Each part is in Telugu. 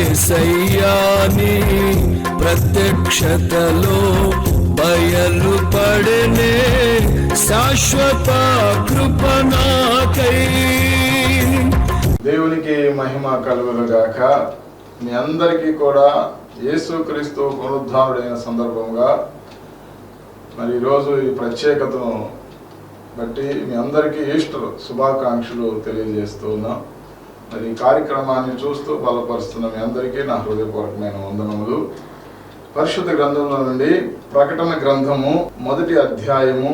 యేసయ్యాని ప్రత్యక్షతలో బయలుపడనే శాశ్వత కృపణకై. దేవునికి మహిమ కలుగునుగాక. మీ అందరికీ కూడా యేసుక్రీస్తు పునరుద్ధానుడైన సందర్భంగా మరి ఈరోజు ఈ ప్రత్యేకతను బట్టి మీ అందరికీ ఈస్టర్ శుభాకాంక్షలు తెలియజేస్తూ ఉన్నాం. మరి ఈ కార్యక్రమాన్ని చూస్తూ బలపరుస్తున్న మీ అందరికీ నా హృదయపూర్వకమైన వందనములు. పరిశుద్ధ గ్రంథంలో నుండి ప్రకటన గ్రంథము 1వ అధ్యాయము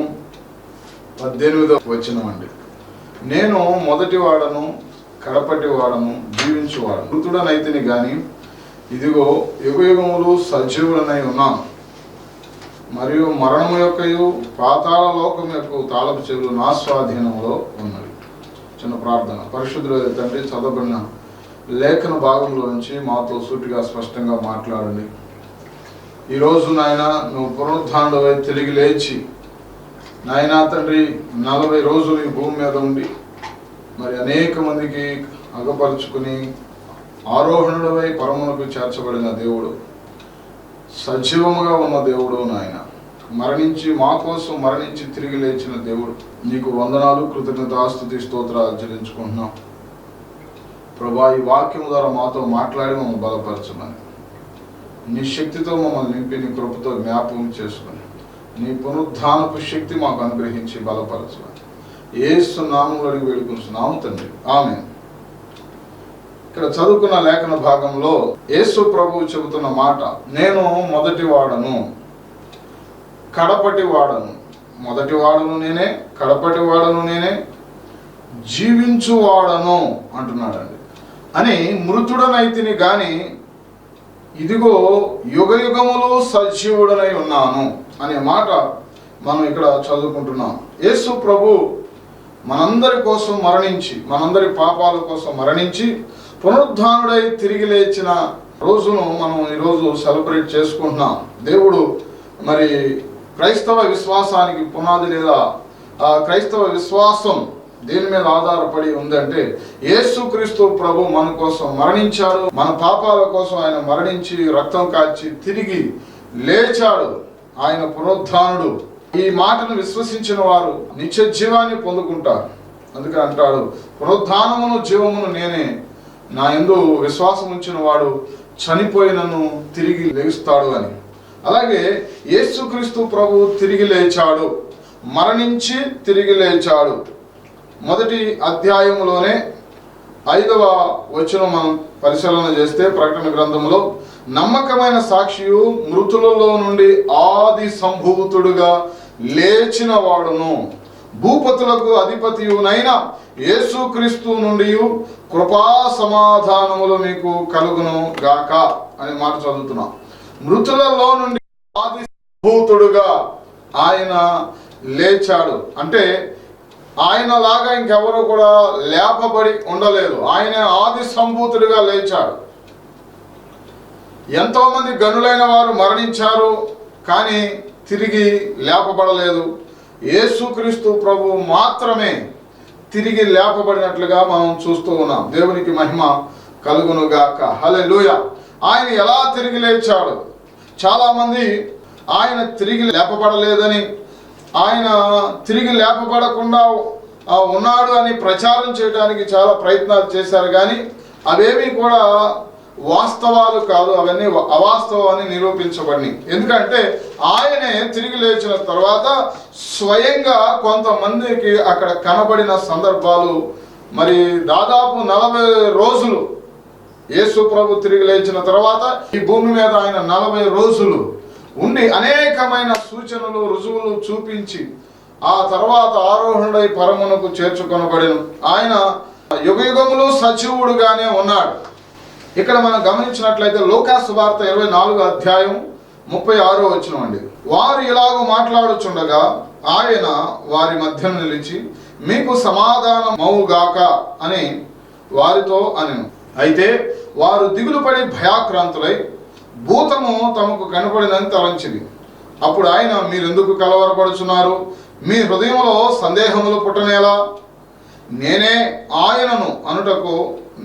18వ వచనం అండి. నేను మొదటి వాడను, కడపటి వాడను, జీవించువాడను, మృతుడనైతిని గాని ఇదిగో యుగయుగములు సజీవుడనై ఉన్నాను. మరియు మరణము యొక్కయు పాతాళ లోకం యొక్క తాళపు చెవులు నా స్వాధీనంలో ఉన్నవి. చిన్న ప్రార్థన. పరిశుద్ధుడైన తండ్రి, చదవబడిన లేఖన భాగంలో నుంచి మాతో సూటిగా స్పష్టంగా మాట్లాడండి. ఈరోజు నాయన నువ్వు పునరుద్ధానుడవై తిరిగి లేచి నాయనా తండ్రి 40 రోజులు ఈ భూమి మీద ఉండి మరి అనేక మందికి అగపరుచుకుని ఆరోహణుడవై పరమునకు చేర్చబడిన దేవుడు, సజీవముగా ఉన్న దేవుడు నాయన, మరణించి మా కోసం మరణించి తిరిగి లేచిన దేవుడు, నీకు వందనాలు, కృతజ్ఞతాస్తుతి స్తోత్రాలు చెల్లించుకుంటున్నాం. ప్రభా, ఈ వాక్యం ద్వారా మాతో మాట్లాడి మమ్మల్ని బలపరచమని, నీ శక్తితో మమ్మల్ని నింపి నీ కృపతో జ్ఞాపకం చేసుకుని నీ పునరుద్ధానపు శక్తి మాకు అనుగ్రహించి బలపరచమని యేసు నామములో అడిగి వేడుకుంటున్నాము తండ్రి, ఆమేన్. ఇక్కడ చదువుకున్న లేఖన భాగంలో యేసు ప్రభువు చెబుతున్న మాట, నేను మొదటి వాడను, కడపటి వాడను. మొదటి వాడను నేనే, కడపటి వాడను నేనే, జీవించువాడను అంటున్నాడండి. అని మృతుడనైతిని గాని ఇదిగో యుగయుగములు సజీవుడనై ఉన్నాను అనే మాట మనం ఇక్కడ చదువుకుంటున్నాం. యేసు ప్రభు మనందరి కోసం మరణించి, మనందరి పాపాల కోసం మరణించి పునరుద్ధానుడై తిరిగి లేచిన రోజును మనం ఈరోజు సెలబ్రేట్ చేసుకుంటున్నాం. దేవుడు మరి క్రైస్తవ విశ్వాసానికి పునాది, లేదా ఆ క్రైస్తవ విశ్వాసం దేని మీద ఆధారపడి ఉందంటే యేసుక్రీస్తు ప్రభు మన కోసం మరణించాడు, మన పాపాల కోసం ఆయన మరణించి రక్తం కాచి తిరిగి లేచాడు. ఆయన పునరుద్ధానుడు. ఈ మాటను విశ్వసించిన వారు నిత్య జీవాన్ని పొందుకుంటారు. అందుకే అంటాడు, పునరుద్ధానమును జీవమును నేనే, నా యందు విశ్వాసం ఉంచిన వాడు చనిపోయినను తిరిగి లేస్తాడు అని. అలాగే యేసుక్రీస్తు ప్రభు తిరిగి లేచాడు, మరణించి తిరిగి లేచాడు. 1వ అధ్యాయంలోనే 5వ వచనం మనం పరిశీలన చేస్తే, ప్రకటన గ్రంథంలో నమ్మకమైన సాక్షియు, మృతులలో నుండి ఆది సంభూతుడుగా లేచిన వాడును, భూపతులకు అధిపతియునైన యేసుక్రీస్తు నుండి కృపా సమాధానములు మీకు కలుగును గాక అనే మాట చదువుతున్నాం. మృతులలో నుండి ఆది సంభూతుడుగా ఆయన లేచాడు. అంటే ఆయన లాగా ఇంకెవరూ కూడా లేపబడి ఉండలేదు. ఆయన ఆది సంభూతుడిగా లేచాడు. ఎంతో మంది గనులైన వారు మరణించారు, కానీ తిరిగి లేపబడలేదు. యేసుక్రీస్తు ప్రభు మాత్రమే తిరిగి లేపబడినట్లుగా మనం చూస్తూ ఉన్నాం. దేవునికి మహిమ కలుగునుగాక. హల్లెలూయా. ఆయన ఎలా తిరిగి లేచాడు? చాలామంది ఆయన తిరిగి లేపబడలేదని, ఆయన తిరిగి లేపబడకుండా ఉన్నాడు అని ప్రచారం చేయడానికి చాలా ప్రయత్నాలు చేశారు, కానీ అవేమీ కూడా వాస్తవాలు కాదు, అవన్నీ అవాస్తవాన్ని నిరూపించబడినాయి. ఎందుకంటే ఆయనే తిరిగి లేచిన తర్వాత స్వయంగా కొంతమందికి అక్కడ కనబడిన సందర్భాలు, మరి దాదాపు 40 రోజులు యేసు ప్రభు తిరిగి లేచిన తర్వాత ఈ భూమి మీద ఆయన 40 రోజులు ఉండి అనేకమైన సూచనలు, రుజువులు చూపించి ఆ తర్వాత ఆరోహణుడై పరమునకు చేర్చుకొనబడిన ఆయన యుగయుగములు సజీవుడుగానే ఉన్నాడు. ఇక్కడ మనం గమనించినట్లయితే లూకా సువార్త 24వ అధ్యాయం 36వ వచనం అండి. వారు ఇలాగూ మాట్లాడుచుండగా ఆయన వారి మధ్యన నిలిచి, మీకు సమాధానమవుగాక అని వారితో అనెను. అయితే వారు దిగులు పడి భయాక్రాంతులై భూతము తమకు కనపడినని తలంచిది. అప్పుడు ఆయన, మీరెందుకు కలవరపడుచున్నారు? మీ హృదయంలో సందేహములు పుట్టనేలా? నేనే ఆయనను అనుటకు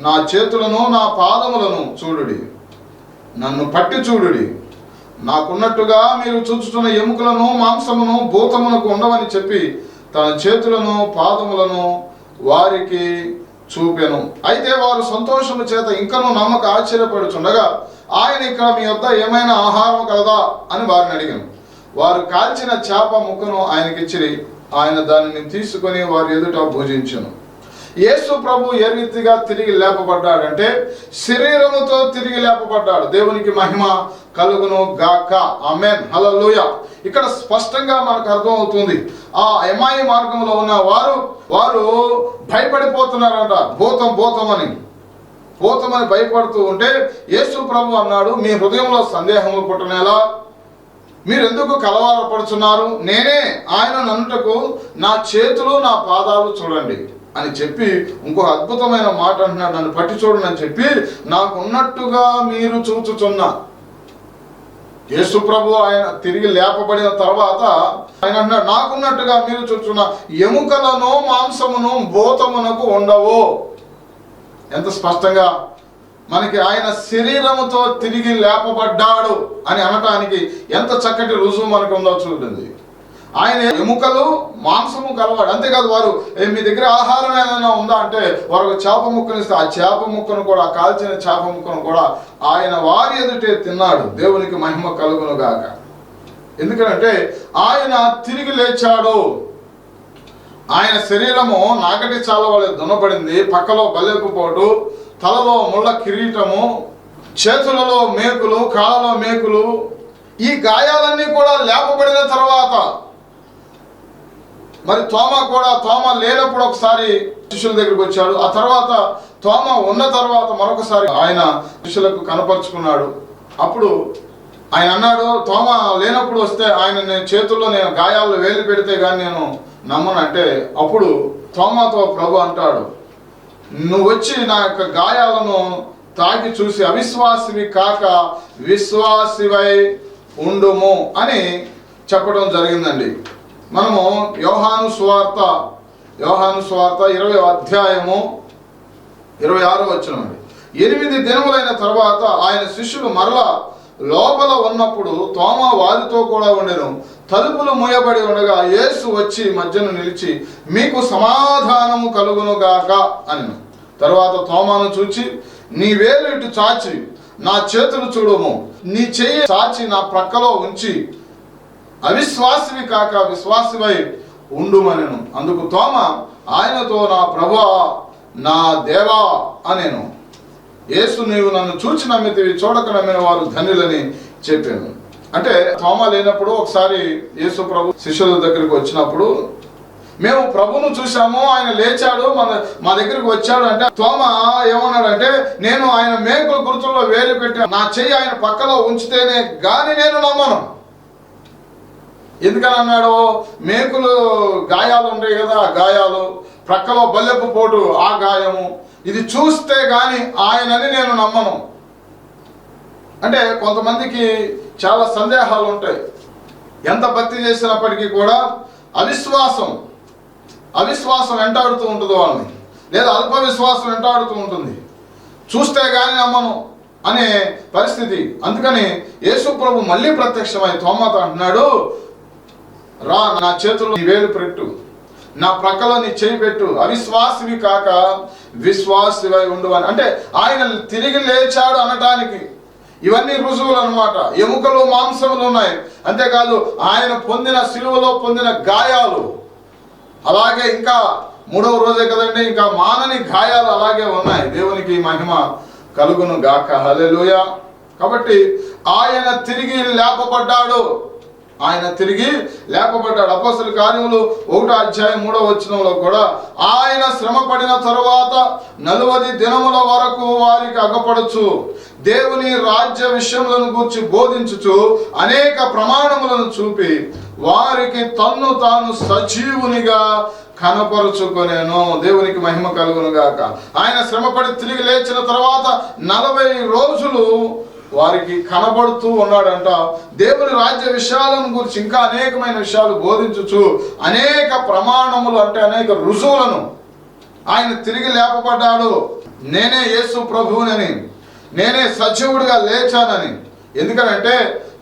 నా చేతులను నా పాదములను చూడుడి, నన్ను పట్టి చూడుడి. నాకున్నట్టుగా మీరు చూచుతున్న ఎముకలను మాంసమును భూతమునకు ఉండవని చెప్పి తన చేతులను పాదములను వారికి చూపెను. అయితే వారు సంతోషము చేత ఇంకనూ నమ్మక ఆశ్చర్యపడుచుండగా ఆయన, ఇక్కడ మీ వద్ద ఏమైనా ఆహారం కలదా అని వారిని అడిగాను. వారు కాల్చిన చేప ముక్కను ఆయనకిచ్చిరి. ఆయన దానిని తీసుకొని వారి ఎదుట భుజించెను. యేసు ప్రభు ఏ రీతిగా తిరిగి లేపబడ్డాడంటే శరీరముతో తిరిగి లేపబడ్డాడు. దేవునికి మహిమ కలుగును గాక. ఆమేన్, హల్లెలూయా. ఇక్కడ స్పష్టంగా మనకు అర్థమవుతుంది, ఆ ఎమాయి మార్గంలో ఉన్న వారు భయపడిపోతున్నారంట. భూతమని భయపడుతూ ఉంటే యేసు ప్రభు అన్నాడు, మీ హృదయంలో సందేహము పుట్టనేలా, మీరెందుకు కలవరపడుచున్నారు? నేనే ఆయన నన్నుటకు నా చేతులు నా పాదాలు చూడండి అని చెప్పి ఇంకో అద్భుతమైన మాట అంటున్నాడు, నన్ను పట్టి చూడండి అని చెప్పి నాకున్నట్టుగా మీరు చూచుచున్న యేసు ప్రభు ఆయన తిరిగి లేపబడిన తర్వాత ఆయన అన్నాడు, నాకున్నట్టుగా మీరు చూచున్న ఎముకలను మాంసమును భూతమునకు ఉండవు. ఎంత స్పష్టంగా మనకి ఆయన శరీరముతో తిరిగి లేపబడ్డాడు అని అనటానికి ఎంత చక్కటి రుజువు మనకు ఉందో చూడండి. ఆయన ఎముకలు మాంసము కలవాడు. అంతేకాదు, వారు మీ దగ్గర ఆహారం ఏదైనా ఉందా అంటే వారు చేప ముక్కను ఇస్తే ఆ చేప ముక్కను కూడా, కాల్చిన చేప ముక్కను కూడా ఆయన వారి ఎదుటే తిన్నాడు. దేవునికి మహిమ కలుగును గాక. ఎందుకంటే ఆయన తిరిగి లేచాడు. ఆయన శరీరము నాగటి చాలవలే దున్నబడింది, పక్కలో బల్లెపు పోటు, తలలో ముళ్ళ కిరీటము, చేతులలో మేకులు, కాళ్ళలో మేకులు. ఈ గాయాలన్నీ కూడా లేపబడిన తర్వాత మరి తోమ లేనప్పుడు ఒకసారి శిష్యుల దగ్గరికి వచ్చాడు. ఆ తర్వాత తోమ ఉన్న తర్వాత మరొకసారి ఆయన శిష్యులకు కనపరుచుకున్నాడు. అప్పుడు ఆయన అన్నాడు, తోమ లేనప్పుడు వస్తే ఆయన నేను చేతుల్లో నేను గాయాలు వేలు పెడితే కానీ నేను నమ్మను అంటే, అప్పుడు తోమాతో ప్రభు అంటాడు, నువ్వు వచ్చి నా యొక్క గాయాలను తాకి చూసి అవిశ్వాసివి కాక విశ్వాసివై ఉండుము అని చెప్పడం జరిగిందండి. మనము యోహాను సువార్త 20వ అధ్యాయము 26వ వచనం. 8 దినములైన తర్వాత ఆయన శిష్యులు మరలా లోపల ఉన్నప్పుడు తోమ వారితో కూడా ఉండెను. తలుపులు మూయబడి ఉండగా యేసు వచ్చి మధ్యను నిలిచి, మీకు సమాధానము కలుగును గాక అని. తర్వాత తోమాను చూచి, నీ వేలు ఇటు చాచి నా చేతులు చూడుము, నీ చెయ్యి చాచి నా ప్రక్కలో ఉంచి అవిశ్వాసివి కాక విశ్వాసివై ఉండుమనెను. అందుకు తోమ ఆయనతో, నా ప్రభువా నా దేవా అనేను. యేసు, నీవు నన్ను చూచి నమ్మితివి, చూడక నమ్మిన వారు ధన్యులని చెప్పాను. అంటే తోమ లేనప్పుడు ఒకసారి యేసు ప్రభు శిష్యుల దగ్గరికి వచ్చినప్పుడు, మేము ప్రభును చూసాము, ఆయన లేచాడు, మా దగ్గరికి వచ్చాడు అంటే, తోమ ఏమన్నాడంటే, నేను ఆయన మేకుల గుర్తుల్లో వేలు పెట్టి నా చెయ్యి ఆయన పక్కలో ఉంచితేనే గాని నేను నమ్మను. ఎందుకని అన్నాడు? మేకులు గాయాలు ఉంటాయి కదా, గాయాలు, ప్రక్కలో బల్లెపు పోటు ఆ గాయము, ఇది చూస్తే గాని ఆయనని నేను నమ్మను. అంటే కొంతమందికి చాలా సందేహాలు ఉంటాయి. ఎంత భక్తి చేసినప్పటికీ కూడా అవిశ్వాసం వెంటాడుతూ ఉంటుంది వాళ్ళని, లేదా అల్ప విశ్వాసం వెంటాడుతూ ఉంటుంది. చూస్తే గాని నమ్మను అనే పరిస్థితి. అందుకని యేసు ప్రభు మళ్ళీ ప్రత్యక్షమై తోమాతో అంటున్నాడు, రా, నా చేతుల్లో నీ వేలు పెట్టు, నా ప్రక్కలో నీ చేయి పెట్టు, అవిశ్వాసివి కాక విశ్వాసివై ఉండు అని. అంటే ఆయన తిరిగి లేచాడు అనటానికి ఇవన్నీ రుజువులు అనమాట. ఎముకలు మాంసములు ఉన్నాయి. అంతేకాదు ఆయన పొందిన సిలువలో పొందిన గాయాలు, అలాగే ఇంకా 3వ రోజే కదండి, ఇంకా మానని గాయాలు అలాగే ఉన్నాయి. దేవునికి మహిమ కలుగును గాక. హల్లెలూయా. కాబట్టి ఆయన తిరిగి లేపబడ్డాడు. అపోస్తలుల కార్యములు 1వ అధ్యాయం 3వ వచనంలో కూడా ఆయన శ్రమ పడిన తరువాత 40 దినముల వరకు వారికి అగపడచ్చు, దేవుని రాజ్య విషయములను గూర్చి బోధించుచు అనేక ప్రమాణములను చూపి వారికి తన్ను తాను సజీవునిగా కనపరుచుకొనేను. దేవునికి మహిమ కలుగును గాక. ఆయన శ్రమపడి తిరిగి లేచిన తర్వాత 40 రోజులు వారికి కనబడుతూ ఉన్నాడంట. దేవుని రాజ్య విషయాలను గురించి ఇంకా అనేకమైన విషయాలు బోధించుచు అనేక ప్రమాణములు అంటే అనేక రుజువులను ఆయన తిరిగి లేపబడ్డాడు, నేనే యేసు ప్రభువునని, నేనే సజీవుడిగా లేచానని. ఎందుకనంటే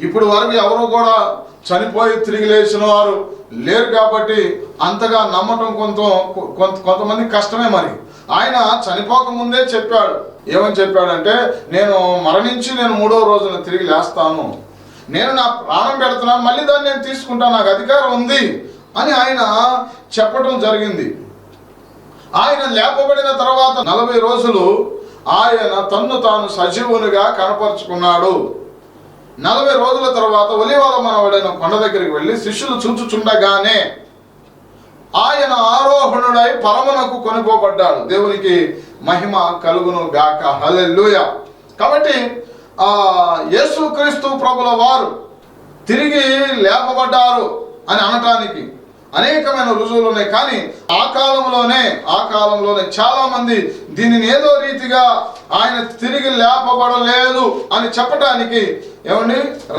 ఇప్పుడు వరకు ఎవరు కూడా చనిపోయి తిరిగి లేచిన వారు లేరు కాబట్టి అంతగా నమ్మటం కొంతమంది కష్టమే. మరి ఆయన చనిపోక ముందే చెప్పాడు. ఏమని చెప్పాడంటే, నేను మరణించి నేను 3వ రోజున తిరిగి లేస్తాను, నేను నా ప్రాణం పెడుతున్నాను, మళ్ళీ దాన్ని నేను తీసుకుంటాను, నాకు అధికారం ఉంది అని ఆయన చెప్పడం జరిగింది. ఆయన లేపబడిన తర్వాత 40 రోజులు ఆయన తన్ను తాను సజీవునిగా కనపరుచుకున్నాడు. 40 రోజుల తర్వాత ఒలీవల మనవడైన కొండ దగ్గరికి వెళ్ళి శిష్యులు చూచుచుండగానే ఆయన ఆరోహణుడై పరమునకు కొనుకోబడ్డాడు. దేవునికి మహిమ కలుగును గాక. హల్లెలూయా. కాబట్టి యేసుక్రీస్తు ప్రభుల వారు తిరిగి లేపబడ్డారు అని అనటానికి అనేకమైన రుజువులు ఉన్నాయి. కానీ ఆ కాలంలోనే చాలా మంది దీనిని ఏదో రీతిగా ఆయన తిరిగి లేపబడలేదు అని చెప్పడానికి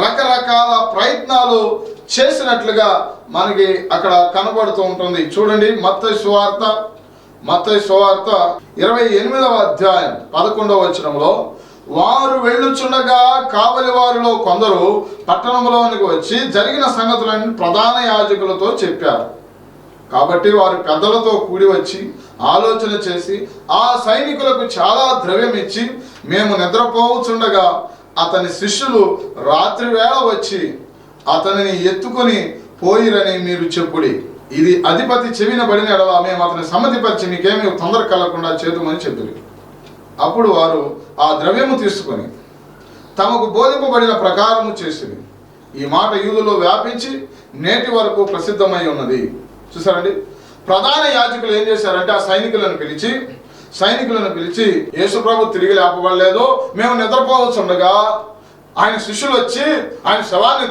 రకరకాల ప్రయత్నాలు చేసినట్లుగా మనకి అక్కడ కనబడుతూ ఉంటుంది. చూడండి, మత్తయి సువార్త 28వ అధ్యాయం 11వ వచనంలో, వారు వెళ్ళుచుండగా కావలి వారిలో కొందరు పట్టణంలోనికి వచ్చి జరిగిన సంగతులన్నీ ప్రధాన యాజకులతో చెప్పారు. కాబట్టి వారు పెద్దలతో కూడి వచ్చి ఆలోచన చేసి ఆ సైనికులకు చాలా ద్రవ్యం ఇచ్చి, మేము నిద్రపోవచ్చుండగా అతని శిష్యులు రాత్రి వేళ వచ్చి అతనిని ఎత్తుకొని పోయిరని మీరు చెప్పుడి. ఇది అధిపతి చెవిన పడిన ఎడల మేము అతని సమ్మతిపరిచి మీకేమీ తొందర కలగకుండా చేతుమని చెప్పింది. అప్పుడు వారు ఆ ద్రవ్యము తీసుకొని తమకు బోధింపబడిన ప్రకారము చేసింది. ఈ మాట యూదులో వ్యాపించి నేటి వరకు ప్రసిద్ధమై ఉన్నది. చూసారండి, ప్రధాన యాజకులు ఏం చేశారంటే ఆ సైనికులను పిలిచి యేసుప్రభు తిరిగి లేపబడలేదు, మేము నిద్రపోవచ్చుండగా ఆయన శిష్యులు వచ్చి ఆయన శవాన్ని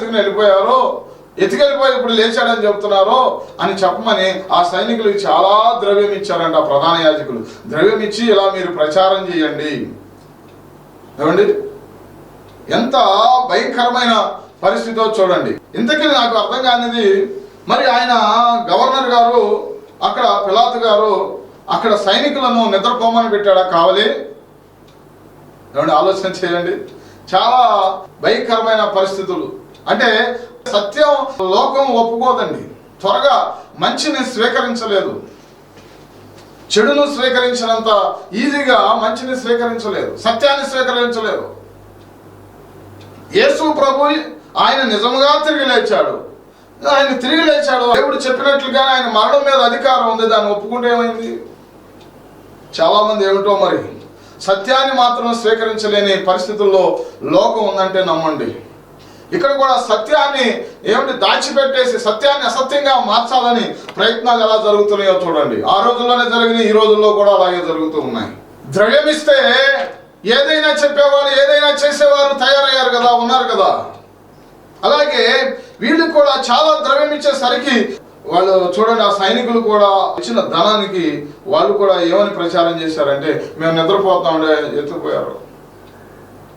ఎత్తుకెళ్ళిపోయి ఇప్పుడు లేచాడని చెప్తున్నారు అని చెప్పమని ఆ సైనికులకు చాలా ద్రవ్యం ఇచ్చారంట. ఆ ప్రధాన యాజకులు ద్రవ్యం ఇచ్చి ఇలా మీరు ప్రచారం చేయండి. ఏమండి, ఎంత భయంకరమైన పరిస్థితితో చూడండి. ఇంతకీ నాకు అర్థం కానిది, మరి ఆయన గవర్నర్ గారు అక్కడ పిలాతు గారు అక్కడ సైనికులను నిద్రపోమని పెట్టాడా కావాలి? ఏమండి, ఆలోచన చేయండి. చాలా భయంకరమైన పరిస్థితులు. అంటే సత్యం లోకం ఒప్పుకోదండి. త్వరగా మంచిని స్వీకరించలేదు, చెడును స్వీకరించినంత ఈజీగా మంచిని స్వీకరించలేదు, సత్యాన్ని స్వీకరించలేదు. యేసు ప్రభు ఆయన నిజముగా తిరిగి లేచాడు. దేవుడు చెప్పినట్లుగానే ఆయన మరణం మీద అధికారం ఉంది, దాన్ని ఒప్పుకుంటే ఏమైంది? చాలా మంది ఏమిటో మరి సత్యాన్ని మాత్రం స్వీకరించలేని పరిస్థితుల్లో లోకం ఉందంటే నమ్మండి. ఇక్కడ కూడా సత్యాన్ని దాచిపెట్టేసి సత్యాన్ని అసత్యంగా మార్చాలని ప్రయత్నాలు ఎలా జరుగుతున్నాయో చూడండి. ఆ రోజుల్లోనే జరిగినాయి, ఈ రోజుల్లో కూడా అలాగే జరుగుతూ ఉన్నాయి. ద్రవ్యం ఇస్తే ఏదైనా చెప్పేవాళ్ళు, ఏదైనా చేసేవారు తయారయ్యారు కదా, ఉన్నారు కదా. అలాగే వీళ్ళు కూడా చాలా ద్రవ్యం ఇచ్చేసరికి వాళ్ళు చూడండి, ఆ సైనికులు కూడా ఇచ్చిన ధనానికి వాళ్ళు కూడా ఏమని ప్రచారం చేశారంటే, మేము నిద్రపోతామంటే ఎత్తుకుపోయారు,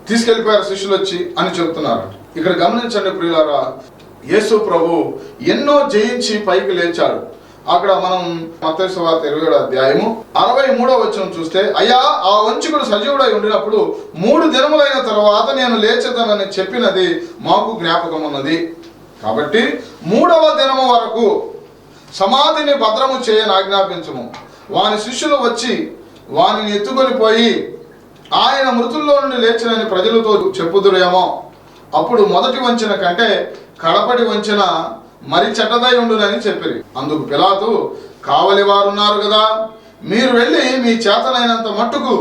తీసుకెళ్ళిపోయారు శిష్యులు వచ్చి అని చెప్తున్నారు. ఇక్కడ గమనించండి ప్రియులారా, యేసు ప్రభు ఎన్నో జయించి పైకి లేచాడు. అక్కడ మనం మత్తయి సువార్త 27వ అధ్యాయము 63వ వచనం చూస్తే, అయ్యా ఆ వంచకుడు సజీవుడై ఉండినప్పుడు 3 దినములైన తర్వాత నేను లేచెదనని చెప్పినది మాకు జ్ఞాపకం ఉన్నది. కాబట్టి 3వ దినము వరకు సమాధిని భద్రము చేయని ఆజ్ఞాపించుము. వాని శిష్యులు వచ్చి వానిని ఎత్తుకొని పోయి ఆయన మృతుల్లో నుండి లేచినని ప్రజలతో చెప్పుదురేమో. అప్పుడు మొదటి వంచన కంటే కడపటి వంచన మరి చెడ్డదై ఉండునని చెప్పిరి. అందుకు పిలాతు, కావలి వారున్నారు కదా, మీరు వెళ్ళి మీ చేతనైనంత మట్టుకు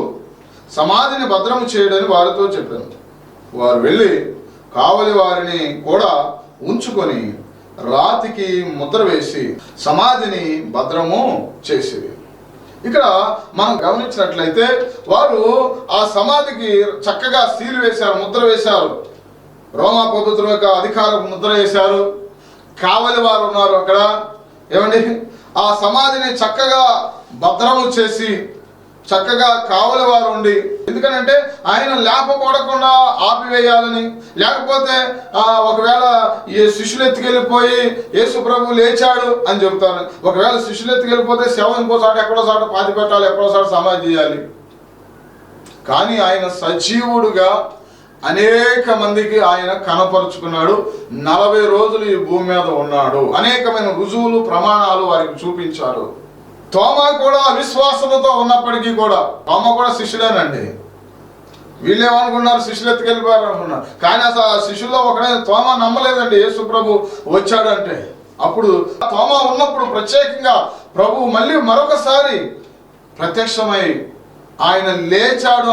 సమాధిని భద్రము చేయడని వారితో చెప్పాను. వారు వెళ్ళి కావలి వారిని కూడా ఉంచుకొని రాతికి ముద్ర వేసి సమాధిని భద్రము చేసిరి. ఇక్కడ మనం గమనించినట్లయితే వారు ఆ సమాధికి చక్కగా సీలు వేశారు, ముద్ర వేశారు. రోమా ప్రభుత్వం యొక్క అధికారం ముద్ర వేశారు. కావలి వారు ఉన్నారు అక్కడ. ఏమండి, ఆ సమాధిని చక్కగా భద్రము చేసి చక్కగా కావలి వారు ఉండి, ఎందుకంటే ఆయన లేపబడకుండా ఆ ఆపివేయాలని, లేకపోతే ఒకవేళ ఈ శిష్యులు ఎత్తుకెళ్ళిపోయి యేసు ప్రభు లేచాడు అని చెబుతారు. ఒకవేళ శిష్యులు ఎత్తుకెళ్ళిపోతే శవం ఇంకోసారి ఎక్కడో సాట పాతి పెట్టాలి, ఎక్కడో సాట సమాధి చేయాలి. కానీ ఆయన సజీవుడుగా అనేక మందికి ఆయన కనపరుచుకున్నాడు. 40 రోజులు ఈ భూమి మీద ఉన్నాడు. అనేకమైన రుజువులు, ప్రమాణాలు వారికి చూపించారు. తోమా కూడా అవిశ్వాసంతో ఉన్నప్పటికీ కూడా, తోమా కూడా శిష్యుడేనండి. వీళ్ళేమనుకున్నారు, శిష్యులు ఎత్తుకెళ్ళిపోయారు అనుకున్నారు. కానీ అసలు ఆ శిష్యుల్లో ఒకడే తోమా నమ్మలేదండి యేసు ప్రభు వచ్చాడంటే. అప్పుడు తోమా ఉన్నప్పుడు ప్రత్యేకంగా ప్రభు మళ్ళీ మరొకసారి ప్రత్యక్షమై ఆయన లేచాను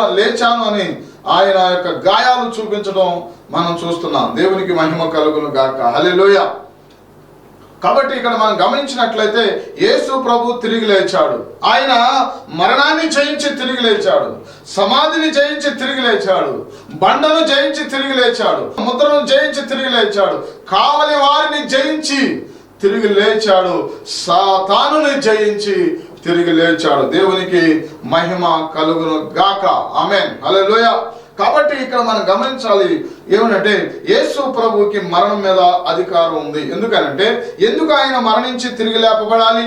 అని ఆయన యొక్క గాయాలు చూపించడం మనం చూస్తున్నాం. దేవునికి మహిమ కలుగును గాక. హల్లెలూయా. కాబట్టి ఇక్కడ మనం గమనించినట్లయితే యేసు ప్రభు తిరిగి లేచాడు. ఆయన మరణాన్ని జయించి తిరిగి లేచాడు, సమాధిని జయించి తిరిగి లేచాడు, బండను జయించి తిరిగి లేచాడు, ముద్రను జయించి తిరిగి లేచాడు, కావలి వారిని జయించి తిరిగి లేచాడు, సాతానుని జయించి తిరిగి లేచాడు. దేవునికి మహిమ కలుగును గాక. ఆమేన్. హల్లెలూయా. కాబట్టి ఇక్కడ మనం గమనించాలి ఏమనంటే యేసు ప్రభువుకి మరణం మీద అధికారం ఉంది. ఎందుకనంటే ఎందుకు ఆయన మరణించి తిరిగి లేపబడాలి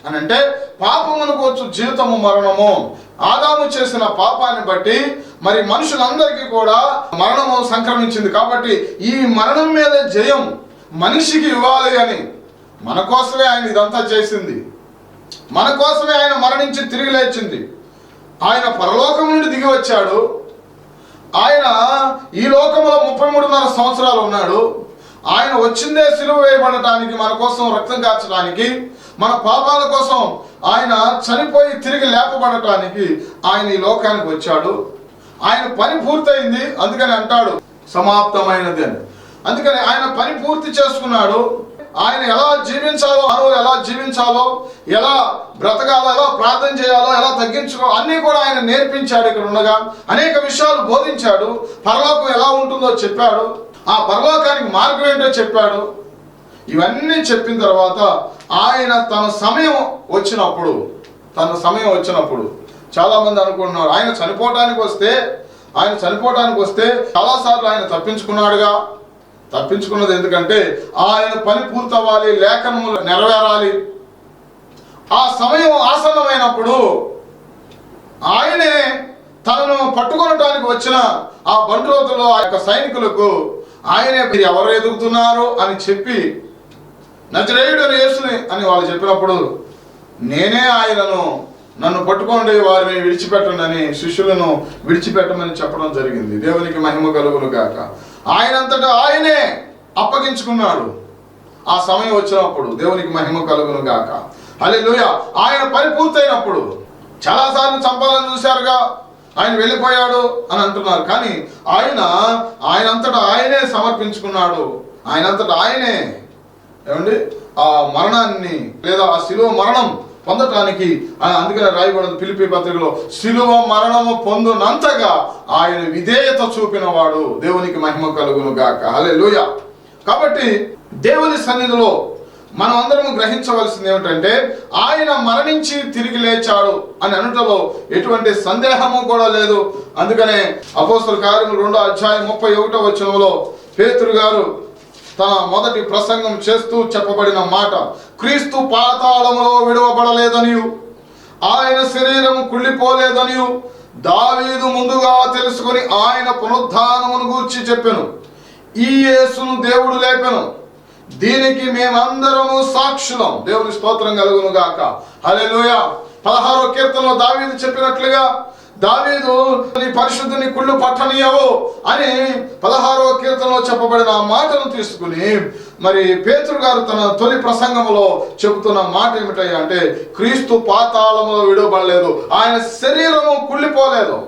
అనంటే పాపమునకు వచ్చు జీవితము మరణము. ఆదాము చేసిన పాపాన్ని బట్టి మరి మనుషులందరికీ కూడా మరణము సంక్రమించింది. కాబట్టి ఈ మరణం మీద జయం మనిషికి ఇవ్వాలి అని మన కోసమే ఆయన ఇదంతా చేసింది. మన కోసమే ఆయన మరణించి తిరిగి లేచింది. ఆయన పరలోకం నుండి దిగి వచ్చాడు. ఆయన ఈ లోకంలో 33.5 సంవత్సరాలు ఉన్నాడు. ఆయన వచ్చిందే సిలువ వేయబడటానికి, మన కోసం రక్తం కార్చడానికి, మన పాపాల కోసం ఆయన చనిపోయి తిరిగి లేపబడటానికి ఆయన ఈ లోకానికి వచ్చాడు. ఆయన పని పూర్తయింది, అందుకని అంటాడు సమాప్తమైనది అని. అందుకని ఆయన పని పూర్తి చేసుకున్నాడు. ఆయన ఎలా జీవించాలో, మానవులు ఎలా జీవించాలో, ఎలా బ్రతకాలో, ఎలా ప్రార్థన చేయాలో, ఎలా తగ్గించుకోవాలో అన్నీ కూడా ఆయన నేర్పించాడు. ఇక్కడ ఉండగా అనేక విషయాలు బోధించాడు. పరలోకం ఎలా ఉంటుందో చెప్పాడు, ఆ పరలోకానికి మార్గం ఏంటో చెప్పాడు. ఇవన్నీ చెప్పిన తర్వాత ఆయన తన సమయం వచ్చినప్పుడు చాలా మంది అనుకుంటున్నారు ఆయన చనిపోవటానికి వస్తే చాలాసార్లు ఆయన తప్పించుకున్నది ఎందుకంటే ఆయన పని పూర్తవ్వాలి, లేఖనములు నెరవేరాలి. ఆ సమయం ఆసన్నమైనప్పుడు ఆయనే తనను పట్టుకొనటానికి వచ్చిన ఆ బంట్రోతులో ఆ యొక్క సైనికులకు ఆయనే మీరు ఎవరు ఎదుగుతున్నారు అని చెప్పి నజరేయుడైన యేసుని అని వాళ్ళు చెప్పినప్పుడు నేనే నన్ను పట్టుకోండి, వారిని విడిచిపెట్టండి అని శిష్యులను విడిచిపెట్టమని చెప్పడం జరిగింది. దేవునికి మహిమ కలుగును గాక. ఆయనంతటా ఆయనే అప్పగించుకున్నాడు ఆ సమయం వచ్చినప్పుడు. దేవునికి మహిమ కలుగును గాక. హల్లెలూయా. ఆయన పని పూర్తయినప్పుడు చాలాసార్లు చంపాలని చూశారుగా, ఆయన వెళ్ళిపోయాడు అని అంటున్నారు. కానీ ఆయనంతటా ఆయనే సమర్పించుకున్నాడు. ఆయనంతటా ఆయనే ఆ మరణాన్ని లేదా ఆ శిలువ మరణం పొందటానికి అందుకనే రాయబడింది ఫిలిప్పీ పత్రికలో, శిలువ మరణము పొందునంతగా ఆయన విధేయత చూపినవాడు. దేవునికి మహిమ కలుగును గాక. హల్లెలూయా. కాబట్టి దేవుని సన్నిధిలో మనం అందరం గ్రహించవలసింది ఏమిటంటే ఆయన మరణించి తిరిగి లేచాడు అని అనటంలో ఎటువంటి సందేహము కూడా లేదు. అందుకనే అపోస్తలుల కార్యములు 2:31 పేతురు గారు తన మొదటి ప్రసంగం చేస్తూ చెప్పబడిన మాట, క్రీస్తు పాతాళములో విడువబడలేదనియు ఆయన శరీరము కుళ్ళిపోలేదనియు దావీదు ముందుగా తెలుసుకొని ఆయన పునరుద్ధానమును గూర్చి చెప్పెను. ఈ యేసును దేవుడు లేపెను, దీనికి మేమందరము సాక్షులం. దేవుని స్తోత్రం కలుగును గాక. హల్లెలూయా. 16వ కీర్తనలో దావీదు చెప్పినట్లుగా, దావీదు నీ పరిశుద్ధుని కుళ్ళు పట్టనీయవు అని 16వ కీర్తనలో చెప్పబడిన ఆ మాటను తీసుకుని మరి పేతురు గారు తన తొలి ప్రసంగంలో చెబుతున్న మాట ఏమిటయ్యా అంటే క్రీస్తు పాతాళములో విడువబడలేదు, ఆయన శరీరము కుళ్ళిపోలేదు,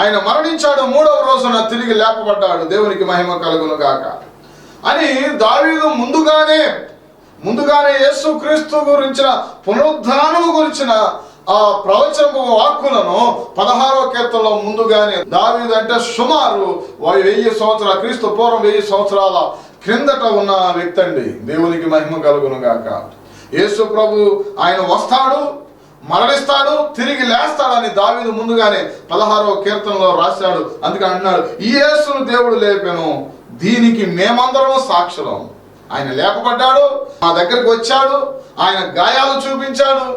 ఆయన మరణించాడు, 3వ రోజున తిరిగి లేపబడ్డాడు. దేవునికి మహిమ కలుగును గాక అని దావీదు ముందుగానే యేసు క్రీస్తు గురించిన పునరుద్ధానము గురించిన ఆ ప్రవచనపు వాక్కులను 16వ కీర్తనలో ముందుగానే దావీదు అంటే సుమారు 1000 సంవత్సరాల క్రీస్తు పూర్వం 1000 సంవత్సరాల క్రిందట ఉన్న వ్యక్తి అండి. దేవునికి మహిమ కలుగును గాక. యేసు ప్రభు ఆయన వస్తాడు, మరణిస్తాడు, తిరిగి లేస్తాడని దావీదు ముందుగానే 16వ కీర్తనలో రాశాడు. అందుకని అన్నాడు, ఈ యేసును దేవుడు లేపెను, దీనికి మేమందరం సాక్షులం. ఆయన లేపబడ్డాడు, మా దగ్గరికి వచ్చాడు, ఆయన గాయాలు చూపించాడు,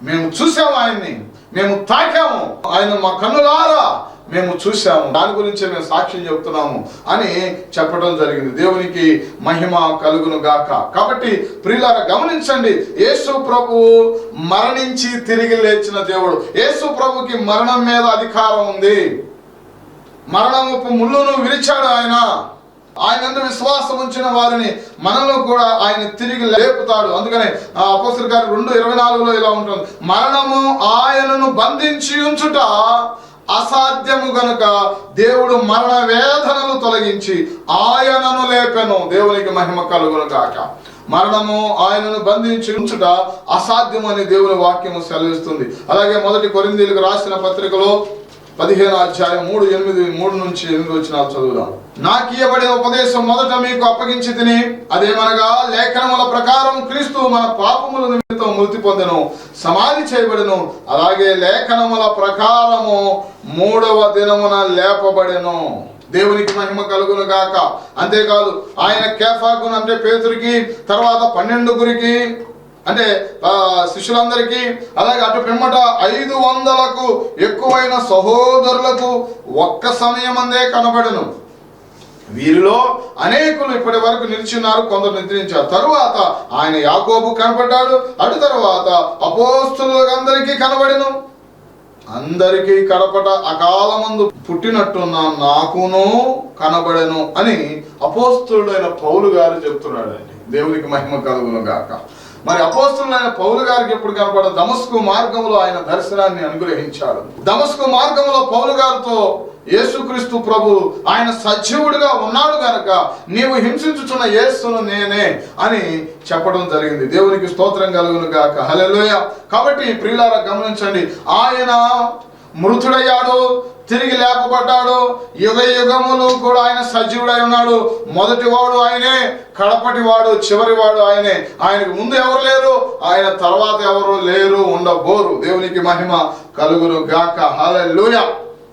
మేము చూసాము, ఆయన్ని మేము తాకాము, ఆయన మా కన్నులారా మేము చూసాము, దాని గురించే మేము సాక్ష్యం చెబుతున్నాము అని చెప్పడం జరిగింది. దేవునికి మహిమ కలుగును గాక. కాబట్టి ప్రియులారా గమనించండి, యేసు ప్రభు మరణించి తిరిగి లేచిన దేవుడు. యేసు ప్రభుకి మరణం మీద అధికారం ఉంది. మరణము ముళ్ళును విరిచాడు ఆయన విశ్వాసం ఉంచిన వారిని మనలో కూడా ఆయన తిరిగి లేపుతాడు. అందుకనే అపోస్తలుల కార్యం 2:24లో ఇలా ఉంటుంది, మరణము ఆయనను బంధించి ఉంచుట అసాధ్యము గనుక దేవుడు మరణ వేదనలు తొలగించి ఆయనను లేపెను. దేవునికి మహిమ కలుగును గాక. మరణము ఆయనను బంధించి ఉంచుట అసాధ్యము అని దేవుని వాక్యము సెలవిస్తుంది. అలాగే 1 కొరింథీయులకు రాసిన పత్రికలో 15వ అధ్యాయం 3 నుంచి 8 వచనాలు చదువుదాం. నాకు ఇవ్వబడిన ఉపదేశం మొదట మీకు అప్పగించి తిని, అదేమనగా లేఖనముల ప్రకారం క్రీస్తు మన పాపముల నిమిత్తం మృతి పొందెను, సమాధి చేయబడెను, అలాగే లేఖనముల ప్రకారము 3వ దినమున లేపబడెను. దేవునికి మహిమ కలుగును గాక. అంతేకాదు ఆయన కేఫాకు అంటే పేతురికి, తర్వాత 12గురికి అంటే శిష్యులందరికీ, అలాగే అటు పిమ్మట 500లకు ఎక్కువైన సహోదరులకు ఒక్క సమయమందే కనబడెను. వీరిలో అనేకులు ఇప్పటి వరకు నిలిచిన్నారు, కొందరు నిద్రించారు. తరువాత ఆయన యాకోబు కనబడ్డాడు, అటు తరువాత అపోస్తలులందరికీ కనబడెను. అందరికీ కడపట అకాలమందు పుట్టినట్టున్న నాకును కనబడెను అని అపోస్తలుడైన పౌలు గారు చెప్తున్నాడండి. దేవునికి మహిమ కలుగును గాక. మరి అపోస్తలుడైన పౌలు గారికి ఎప్పుడు కనపడ? దమస్కు మార్గంలో ఆయన దర్శనాన్ని అనుగ్రహించాడు. దమస్కు మార్గంలో పౌలు గారితో యేసుక్రీస్తు ప్రభు ఆయన సజీవుడిగా ఉన్నాడు గనక నీవు హింసించుచున్న యేసును నేనే అని చెప్పడం జరిగింది. దేవునికి స్తోత్రం కలుగును గాక. హల్లెలూయా. కాబట్టి ప్రియులారా గమనించండి, ఆయన మృతుడయ్యాడు, తిరిగి లేపబడ్డాడు, యుగ యుగములు కూడా ఆయన సజీవుడై ఉన్నాడు. మొదటివాడు ఆయనే, కడపటివాడు చివరివాడు ఆయనే. ఆయనకు ముందు ఎవరు లేరు, ఆయన తర్వాత ఎవరు లేరు, ఉండబోరు. దేవునికి మహిమ కలుగును గాక. హల్లెలూయా.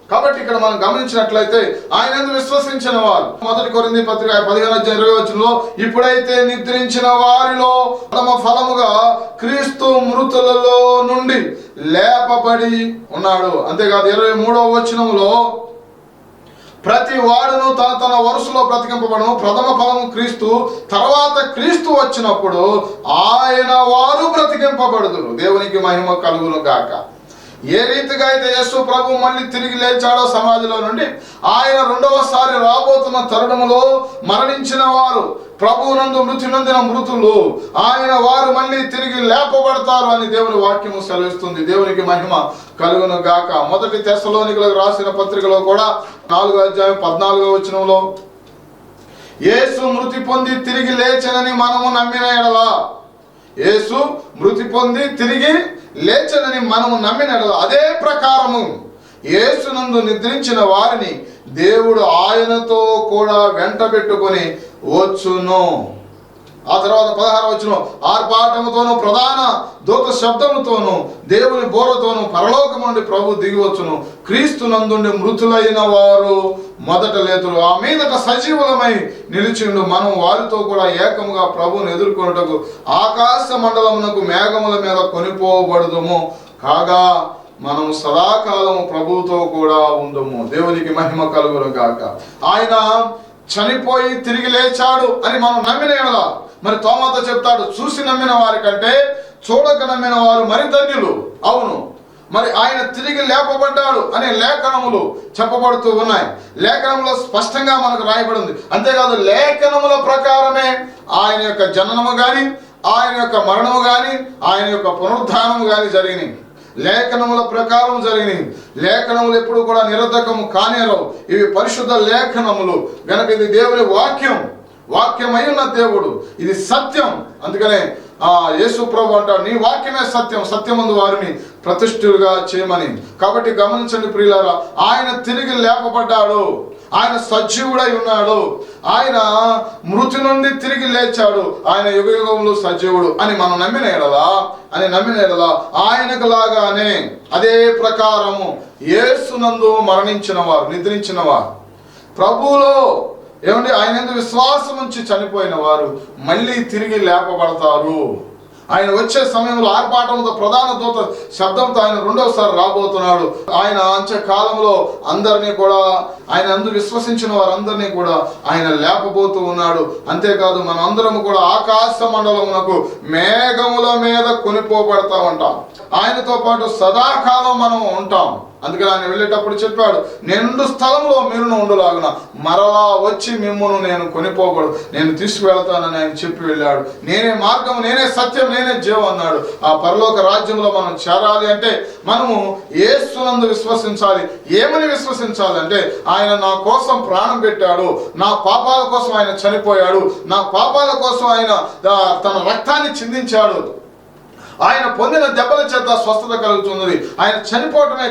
కాబట్టి ఇక్కడ మనం గమనించినట్లయితే ఆయన విశ్వసించిన వారు 1 కొరింథీ పత్రిక 15:20 ఇప్పుడైతే నిద్రించిన వారిలో ఫలముగా క్రీస్తు మృతులలో నుండి లేపబడి ఉన్నాడు. అంతేకాదు 23వ వచనంలో ప్రతి వాడును తన తన వరుసలో బ్రతికింపబడను, ప్రథమ ఫలము క్రీస్తు, తర్వాత క్రీస్తు వచ్చినప్పుడు ఆయన వారు బ్రతికింపబడుదురు. దేవునికి మహిమ కలుగును గాక. ఏ రీతిగా అయితే యేసు ప్రభు మళ్ళీ తిరిగి లేచాడో సమాధిలో నుండి, ఆయన రెండవసారి రాబోతున్న తరుణములో మరణించిన వారు, ప్రభువునందు మృతి నొందిన మృతులు, ఆయన వారు మళ్ళీ తిరిగి లేపబడతారు అని దేవుని వాక్యము సెలవిస్తుంది. దేవునికి మహిమ కలుగును గాక. 1 తెస్సలోనికలకు రాసిన పత్రికలో కూడా 4వ అధ్యాయం 14వ వచనంలో యేసు మృతి పొంది తిరిగి లేచనని మనము నమ్మిన ఎడల, యేసు మృతి పొంది తిరిగి లేచనని మనము నమ్మిన ఎడల అదే ప్రకారము యేసునందు నిద్రించిన వారిని దేవుడు ఆయనతో కూడా వెంట పెట్టుకొని వచ్చును. ఆ తర్వాత 16వ వచనం, ఆర్పాటముతోను ప్రధాన దూత శబ్దముతోను దేవుని బోరతోను పరలోకము నుండి ప్రభు దిగివచ్చును. క్రీస్తు నందుండి మృతులైన వారు మొదట లేతురు, ఆ మీదట సజీవులమై నిలిచిండు. మనం వారితో కూడా ఏకముగా ప్రభువును ఎదుర్కొనుటకు ఆకాశ మండలమునకు మేఘముల మీద కొనిపోబడుదుము. కాగా మనం సదాకాలము ప్రభువుతో కూడా ఉందము. దేవునికి మహిమ కలుగును గాక. ఆయన చనిపోయి తిరిగి లేచాడు అని మనం నమ్మిన ఎడల, మరి తోమాతో చెప్తాడు, చూసి నమ్మిన వారి కంటే చూడక నమ్మిన వారు మరి ధన్యులు. అవును, మరి ఆయన తిరిగి లేపబడ్డాడు అనే లేఖనములు చెప్పబడుతూ ఉన్నాయి. లేఖనంలో స్పష్టంగా మనకు రాయబడింది. అంతేకాదు లేఖనముల ప్రకారమే ఆయన యొక్క జననము కానీ, ఆయన యొక్క మరణము కానీ, ఆయన యొక్క పునరుద్ధానము కానీ జరిగినాయి. లేఖనముల ప్రకారం జరిగినాయి. లేఖనములు ఎప్పుడు కూడా నిరర్ధకము కానేరవు. ఇవి పరిశుద్ధ లేఖనములు గనక ఇది దేవుని వాక్యమై ఉన్న దేవుడు, ఇది సత్యం. అందుకనే యేసు ప్రభు అంటాడు, నీ వాక్యమే సత్యం, సత్యమందు వారిని ప్రతిష్ఠులుగా చేయమని. కాబట్టి గమనించండి ప్రియులారా, ఆయన తిరిగి లేపబడ్డాడు. ఆయన సజీవుడై ఉన్నాడు, ఆయన మృతి నుండి తిరిగి లేచాడు, ఆయన యుగ యుగములు సజీవుడు అని మనం నమ్మిన ఎడలా ఆయనకు లాగానే అదే ప్రకారము యేసునందు మరణించిన వారు, నిద్రించిన వారు, ప్రభువులో ఏమండి ఆయన యందు విశ్వాసం ఉంచి చనిపోయిన వారు మళ్ళీ తిరిగి లేపబడతారు. ఆయన వచ్చే సమయంలో ఆర్భాటంతో ప్రధాన దూత శబ్దంతో ఆయన రెండవసారి రాబోతున్నాడు. ఆయన అంచె కాలంలో అందరినీ కూడా, ఆయన అందు విశ్వసించిన వారందరినీ కూడా ఆయన లేపబోతూ ఉన్నాడు. అంతేకాదు మన అందరం కూడా ఆకాశ మండలమునకు మేఘముల మీద కొనిపోబడతా ఉంటాం. ఆయనతో పాటు సదాకాలం మనం ఉంటాం. అందుకని ఆయన వెళ్ళేటప్పుడు చెప్పాడు, నేను స్థలంలో మీరును ఉండులాగున మరలా వచ్చి మిమ్మును నేను కొనిపోకూడదు, నేను తీసుకువెళ్తానని ఆయన చెప్పి వెళ్ళాడు. నేనే మార్గం, నేనే సత్యం, నేనే జీవం అన్నాడు. ఆ పరలోక రాజ్యంలో మనం చేరాలి అంటే మనము యేసునందు విశ్వసించాలి. ఏమని విశ్వసించాలి అంటే, ఆయన నా కోసం ప్రాణం పెట్టాడు, నా పాపాల కోసం ఆయన చనిపోయాడు, నా పాపాల కోసం ఆయన తన రక్తాన్ని చిందించాడు, ఆయన పొందిన దెబ్బల చేత స్వస్థత కలుగుతున్నది, ఆయన చనిపోవటమే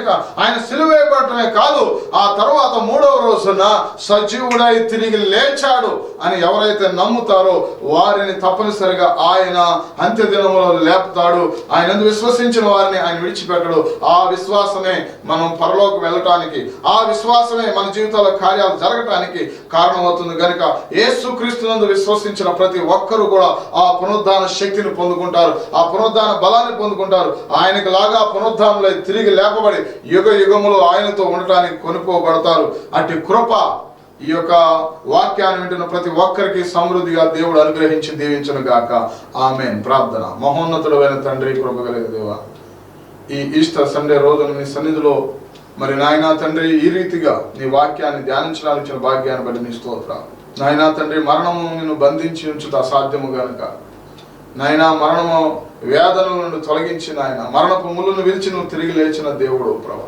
ఆయన సిలువ వేయబడటమే కాదు, ఆ తర్వాత 3వ రోజున సజీవుడై తిరిగి లేచాడు అని ఎవరైతే నమ్ముతారో వారిని తప్పనిసరిగా ఆయన అంత్య దినములో లేపుతాడు. ఆయన ఎందుకు విశ్వసించిన వారిని ఆయన విడిచిపెట్టడు. ఆ విశ్వాసమే మనం పరలోకి వెళ్ళటానికి, ఆ విశ్వాసమే మన జీవితాల్లో కార్యాలు జరగటానికి కారణమవుతుంది. కనుక యేసుక్రీస్తునందు విశ్వసించిన ప్రతి ఒక్కరూ కూడా ఆ పునరుద్ధాన శక్తిని పొందుకుంటారు, ఆ పునరుద్ధాన బలాన్ని పొందుకుంటారు. ఆయనకు లాగా పునరుద్ధానంలో తిరిగి లేపబడి యుగ యుగములు ఆయనతో ఉండటానికి కొనుక్కోబడతారు. అట్టి కృప ఈ యొక్క వాక్యాన్ని వింటున్న ప్రతి ఒక్కరికి సమృద్ధిగా దేవుడు అనుగ్రహించి దీవించును గాక. ఆమేన్. ప్రార్థన. మహోన్నతుడైన తండ్రి, కృప కలిగిన దేవా, ఈ ఈస్టర్ సండే రోజున నీ సన్నిధిలో మరి నాయనా తండ్రి ఈ రీతిగా నీ వాక్యాన్ని ధ్యానించడానికి ఇచ్చిన భాగ్యాన్ని బట్టి నీ స్తోత్రాలు. నాయనా తండ్రి, మరణము నిన్ను బంధించి ఉంచుట అసాధ్యము గనుక నాయనా మరణము వేదనల నుండి తొలగించి నాయన మరణపు ముళ్ళను విరిచి నువ్వు తిరిగి లేచిన దేవుడు ప్రభా.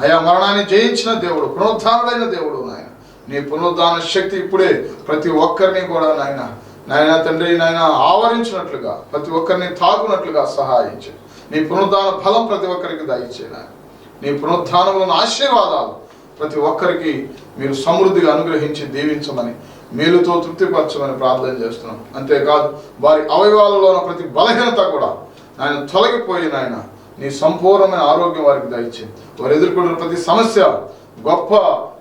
అయా మరణాన్ని జయించిన దేవుడు, పునరుద్ధానుడైన దేవుడు నాయన. నీ పునరుద్ధాన శక్తి ఇప్పుడే ప్రతి ఒక్కరిని కూడా నాయన తండ్రి ఆవరించినట్లుగా, ప్రతి ఒక్కరిని తాకునట్లుగా సహాయించు. నీ పునరుద్ధాన ఫలం ప్రతి ఒక్కరికి దయచే నాయన. నీ పునరుద్ధానంలోని ఆశీర్వాదాలు ప్రతి ఒక్కరికి మీరు సమృద్ధిగా అనుగ్రహించి దీవించమని, మేలుతో తృప్తిపరచమని ప్రార్థన చేస్తున్నాం. అంతేకాదు వారి అవయవాలలో ప్రతి బలహీనత కూడా ఆయన తొలగిపోయి నాయన నీ సంపూర్ణమైన ఆరోగ్యం వారికి దయచే. వారు ఎదుర్కొంటున్న ప్రతి సమస్య గొప్ప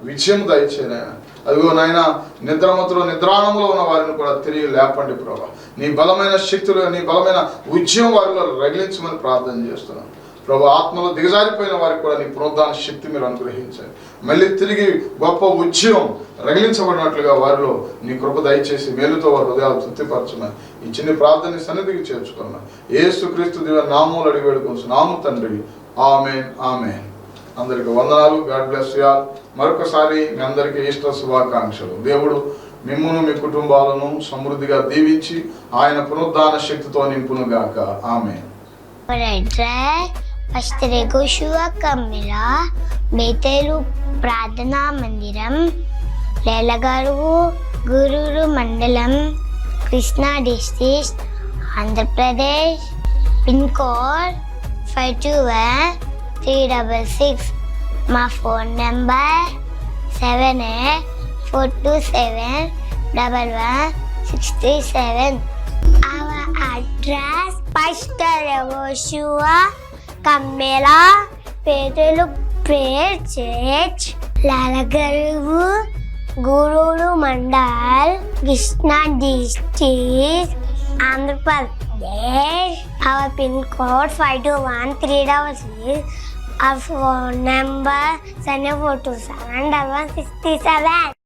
విజయం దయచే నాయన. అదిగో నాయన నిద్రాణంలో ఉన్న వారిని కూడా తిరిగి లేపండి ప్రభా. నీ బలమైన శక్తులు, నీ బలమైన ఉద్యమం వారిలో రగిలించమని ప్రార్థన చేస్తున్నాం ప్రభు. ఆత్మలో దిగజారిపోయిన వారికి కూడా నీ పునరుద్ధాన శక్తి మీరు అనుగ్రహించండి. మళ్ళీ తిరిగి గొప్ప ఉద్యమం రగిలించబడినట్లుగా వారిలో నీ కృప దయచేసి మేలుతో వారి హృదయాలు తృప్తిపరచమని ఈ చిన్న ప్రార్థన సన్నిధికి చేర్చుకున్నాం. యేసుక్రీస్తు దివ్య నామములో అడిగి వేడుకొంచున్నాము తండ్రి. ఆమేన్, ఆమేన్. అందరికి వందనాలు. God bless you all. మరొకసారి మీ అందరికీ ఈస్టర్ శుభాకాంక్షలు. దేవుడు మిమ్మును మీ కుటుంబాలను సమృద్ధిగా దీవించి ఆయన పునరుద్ధాన శక్తితో నింపును గాక. ఆమేన్. కమ్మిలా బేతేలు ప్రార్థనా మందిరం, లేలగరువు, గురూరు మండలం, Krishna district, Andhra Pradesh. Pin code 521366. మా phone number 7842711167. Our address, Pastor Yehoshua Kamela Petelu Prayer Church, Lalagaru, Gururu Mandal, Krishna District, Andhra Pradesh. Our pin code 521366. Our phone number 74271167.